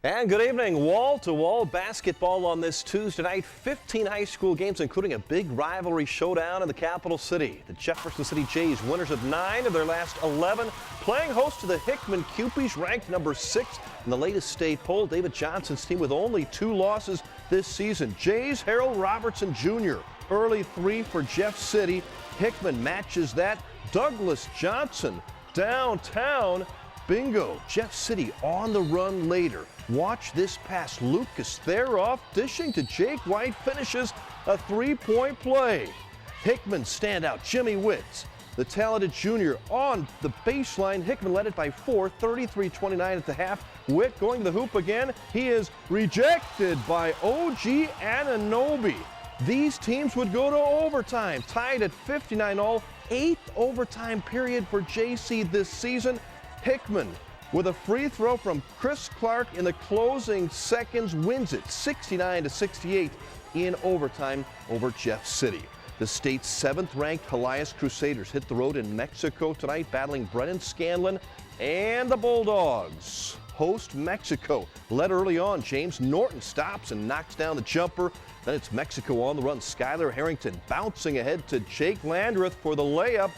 And good evening. Wall-to-wall basketball on this Tuesday night. 15 high school games, including a big rivalry showdown in the capital city. The Jefferson City Jays, winners of 9 of their last 11, playing host to the Hickman Cupies, ranked number 6 in the latest state poll. David Johnson's team with only 2 losses this season. Jays, Harold Robertson Jr. Early 3 for Jeff City. Hickman matches that. Douglas Johnson downtown. Bingo. Jeff City on the run later. Watch this pass. Lucas Theroff dishing to Jake White, finishes a 3-point play. Hickman standout Jimmy Witts, the talented junior, on the baseline. Hickman led it by 4, 33-29 at the half. Witt going to the hoop again. He is rejected by OG Ananobi. These teams would go to overtime, tied at 59 all. 8th overtime period for JC this season. Hickman, with a free throw from Chris Clark in the closing seconds, wins it 69-68 in overtime over Jeff City. The state's 7th-ranked Elias Crusaders hit the road in Mexico tonight, battling Brennan Scanlon and the Bulldogs. Host Mexico led early on. James Norton stops and knocks down the jumper. Then it's Mexico on the run. Skylar Harrington bouncing ahead to Jake Landreth for the layup.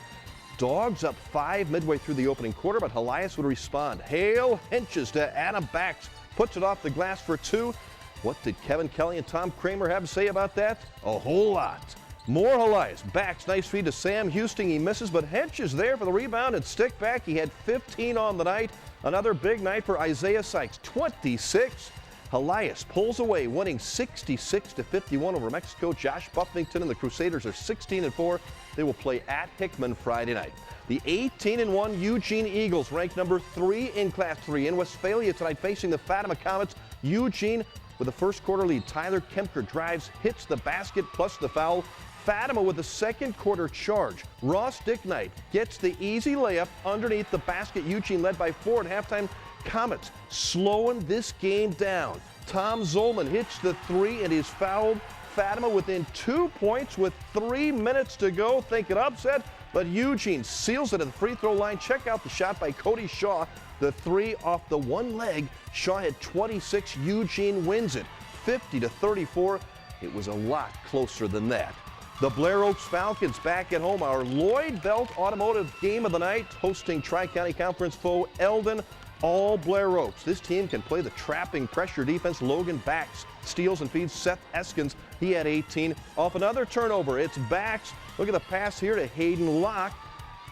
Dogs up 5 midway through the opening quarter, but Elias would respond. Hale hinges to Adam Bax, puts it off the glass for 2. What did Kevin Kelly and Tom Kramer have to say about that? A whole lot. More Elias. Bax, nice feed to Sam Houston. He misses, but Hench is there for the rebound and stick back. He had 15 on the night. Another big night for Isaiah Sykes, 26. Elias pulls away, winning 66-51 over Mexico. Josh Buffington and the Crusaders are 16-4. They will play at Hickman Friday night. The 18-1 Eugene Eagles, ranked number 3 in Class 3 in Westphalia tonight, facing the Fatima Comets. Eugene with a first quarter lead. Tyler Kempker drives, hits the basket plus the foul. Fatima with a second quarter charge. Ross Dicknight gets the easy layup underneath the basket. Eugene led by 4 at halftime. Comets slowing this game down. Tom Zolman hits the 3 and is fouled. Fatima within 2 points with 3 minutes to go. Think an upset, but Eugene seals it at the free throw line. Check out the shot by Cody Shaw. The 3 off the one leg. Shaw had 26. Eugene wins it 50-34. It was a lot closer than that. The Blair Oaks Falcons back at home. Our Lloyd Belt Automotive game of the night, hosting Tri-County Conference foe Eldon. All Blair Oaks. This team can play the trapping pressure defense. Logan Bax steals and feeds Seth Eskins. He had 18. Off another turnover, it's Bax. Look at the pass here to Hayden Locke.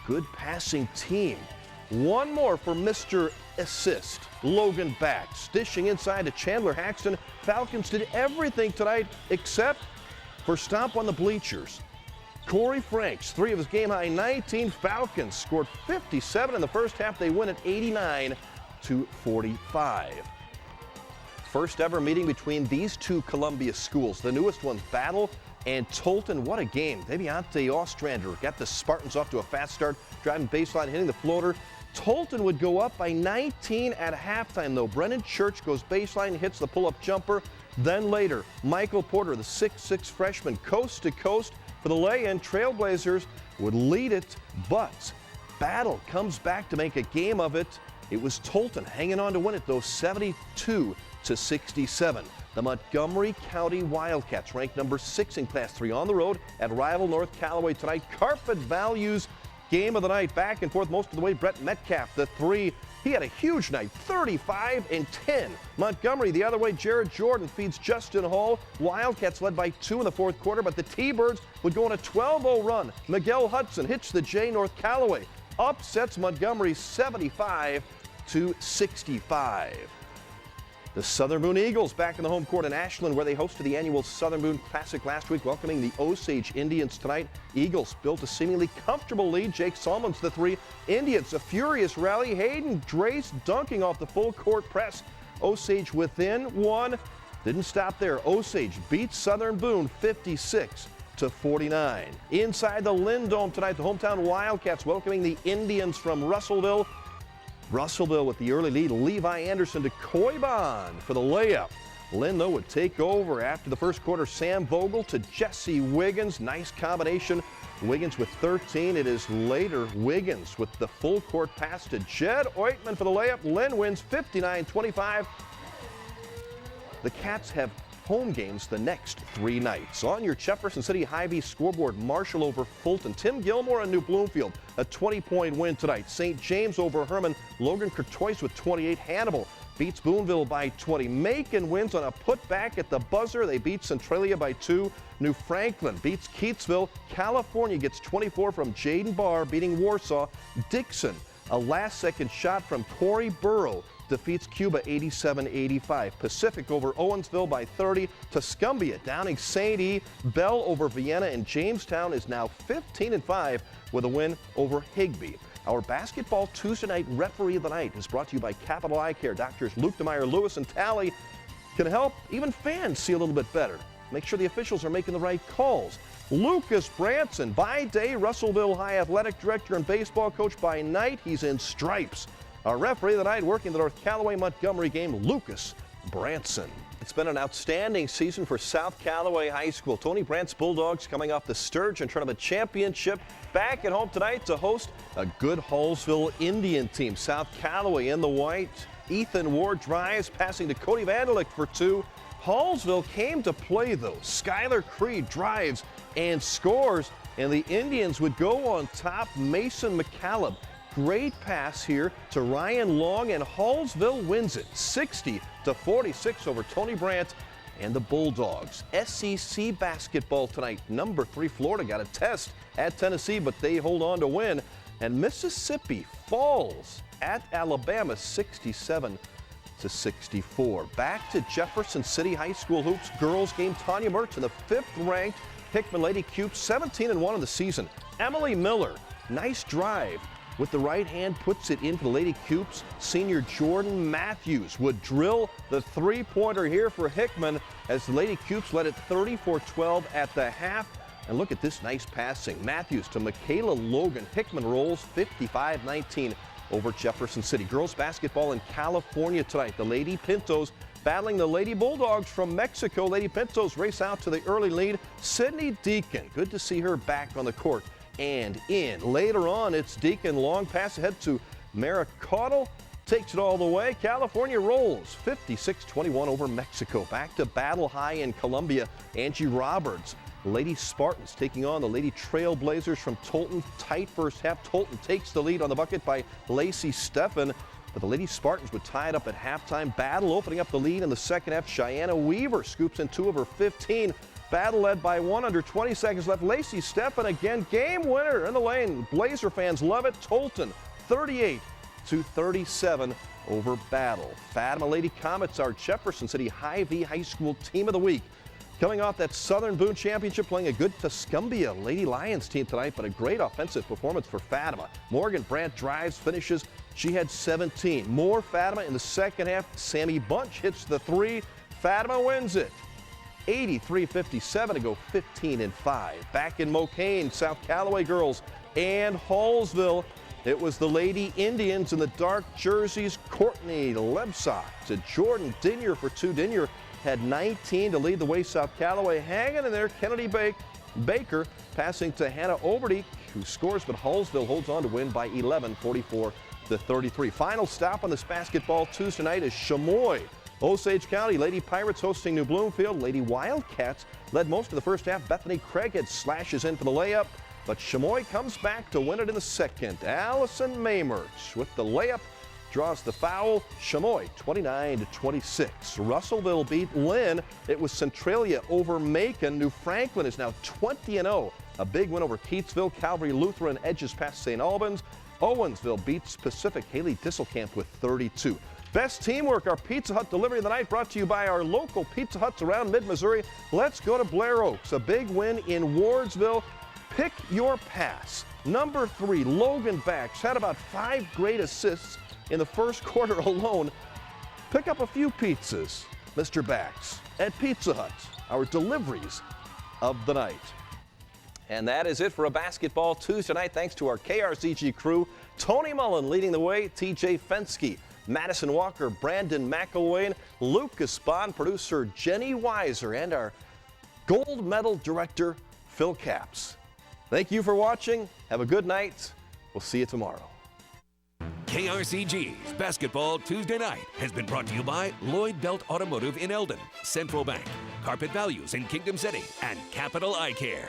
Good passing team. One more for Mr. Assist. Logan Bax dishing inside to Chandler Haxton. Falcons did everything tonight except for stomp on the bleachers. Corey Franks, 3 of his game-high 19. Falcons scored 57 in the first half. They win at 89-45. First ever meeting between these 2 Columbia schools. The newest ones, Battle and Tolton. What a game. Deviante Ostrander got the Spartans off to a fast start, driving baseline, hitting the floater. Tolton would go up by 19 at halftime, though. Brennan Church goes baseline, hits the pull-up jumper. Then later, Michael Porter, the 6'6 freshman, coast to coast for the lay-in. Trailblazers would lead it, but Battle comes back to make a game of it. It was Tolton hanging on to win it, though, 72-67. The Montgomery County Wildcats, ranked number 6 in Class 3, on the road at rival North Callaway tonight. Carpet Values game of the night, back and forth most of the way. Brett Metcalf, the 3. He had a huge night, 35 and 10. Montgomery the other way. Jared Jordan feeds Justin Hall. Wildcats led by 2 in the fourth quarter, but the T-Birds would go on a 12-0 run. Miguel Hudson hits the J. North Callaway. Upsets Montgomery 75-65. The Southern Boone Eagles back in the home court in Ashland, where they hosted the annual Southern Boone Classic last week, welcoming the Osage Indians tonight. Eagles built a seemingly comfortable lead. Jake Salmons the 3. Indians a furious rally. Hayden Drace dunking off the full court press. Osage within 1. Didn't stop there. Osage beats Southern Boone 56-49. Inside the Lindome tonight, the hometown Wildcats welcoming the Indians from Russellville. Russellville with the early lead. Levi Anderson to Koiban for the layup. Lynn, though, would take over after the first quarter. Sam Vogel to Jesse Wiggins. Nice combination. Wiggins with 13. It is later Wiggins with the full court pass to Jed Oitman for the layup. Lynn wins 59-25. The Cats have home games the next 3 nights. On your Jefferson City Hy-Vee scoreboard, Marshall over Fulton. Tim Gilmore and New Bloomfield, a 20-point win tonight. St. James over Herman. Logan Courtois with 28. Hannibal beats Boonville by 20. Macon wins on a putback at the buzzer. They beat Centralia by 2. New Franklin beats Keatsville. California gets 24 from Jaden Barr, beating Warsaw. Dixon, a last-second shot from Corey Burrow, defeats Cuba 87-85. Pacific over Owensville by 30. Tuscumbia downing St. E. Bell over Vienna, and Jamestown is now 15-5 with a win over Higbee. Our Basketball Tuesday Night Referee of the Night is brought to you by Capital Eye Care. Doctors Luke DeMeyer, Lewis, and Talley can help even fans see a little bit better. Make sure the officials are making the right calls. Lucas Branson, by day Russellville High Athletic Director and baseball coach. By night, he's in stripes. Our referee of the night working the North Callaway-Montgomery game, Lucas Branson. It's been an outstanding season for South Callaway High School. Tony Brandt's Bulldogs coming off the Sturgeon Tournament Championship, back at home tonight to host a good Hallsville Indian team. South Callaway in the white. Ethan Ward drives, passing to Cody Vandalik for 2. Hallsville came to play, though. Skylar Creed drives and scores, and the Indians would go on top. Mason McCallum, great pass here to Ryan Long, and Hallsville wins it 60-46 over Tony Brandt and the Bulldogs. SEC basketball tonight. Number 3 Florida got a test at Tennessee, but they hold on to win. And Mississippi falls at Alabama 67-64. Back to Jefferson City High School hoops girls game. Tanya Mertz in the 5th ranked Hickman Lady Cupes, 17-1 in the season. Emily Miller, nice drive with the right hand, puts it in for the Lady Cupes. Senior Jordan Matthews would drill the 3-pointer here for Hickman as the Lady Cupes led it 34-12 at the half. And look at this nice passing. Matthews to Michaela Logan. Hickman rolls 55-19 over Jefferson City. Girls basketball in California tonight. The Lady Pintos battling the Lady Bulldogs from Mexico. Lady Pintos race out to the early lead. Sydney Deacon, good to see her back on the court and in. Later on, it's Deacon, long pass ahead to Mara Caudle, takes it all the way. California rolls 56-21 over Mexico. Back to Battle High in Columbia. Angie Roberts, Lady Spartans taking on the Lady Trailblazers from Tolton. Tight first half. Tolton takes the lead on the bucket by Lacey Steffen, but the Lady Spartans would tie it up at halftime. Battle opening up the lead in the second half. Cheyenne Weaver scoops in 2 of her 15. Battle led by 1 under 20 seconds left. Lacey Steffen again, game winner in the lane. Blazer fans love it. Tolton 38-37 over Battle. Fatima Lady Comets, our Jefferson City Hy-Vee High School Team of the Week. Coming off that Southern Boone Championship, playing a good Tuscumbia Lady Lions team tonight, but a great offensive performance for Fatima. Morgan Brandt drives, finishes. She had 17. More Fatima in the second half. Sammy Bunch hits the 3. Fatima wins it 83-57 to go 15-5. Back in Mocaine, South Callaway girls and Hallsville. It was the Lady Indians in the dark jerseys. Courtney Lebsock to Jordan Dinier for 2. Dinier had 19 to lead the way. South Callaway hanging in there. Kennedy Baker passing to Hannah Oberty, who scores, but Hallsville holds on to win by 11, 44-33. Final stop on this basketball Tuesday night is Chamois. Osage County Lady Pirates hosting New Bloomfield. Lady Wildcats led most of the first half. Bethany Craighead slashes in for the layup, but Chamois comes back to win it in the second. Allison Maymers with the layup draws the foul. Chamois 29-26. Russellville beat Lynn. It was Centralia over Macon. New Franklin is now 20-0. A big win over Keatsville. Calvary Lutheran edges past St. Albans. Owensville beats Pacific. Haley Disselkamp with 32. Best teamwork, our Pizza Hut delivery of the night, brought to you by our local Pizza Huts around mid-Missouri. Let's go to Blair Oaks. A big win in Wardsville. Pick your pass. Number 3, Logan Bax, had about 5 great assists in the first quarter alone. Pick up a few pizzas, Mr. Bax, at Pizza Hut, our deliveries of the night. And that is it for a Basketball Tuesday night. Thanks to our KRCG crew. Tony Mullen leading the way, TJ Fensky, Madison Walker, Brandon McElwain, Lucas Bond, producer Jenny Weiser, and our gold medal director, Phil Capps. Thank you for watching. Have a good night. We'll see you tomorrow. KRCG's Basketball Tuesday Night has been brought to you by Lloyd Belt Automotive in Eldon, Central Bank, Carpet Values in Kingdom City, and Capital Eye Care.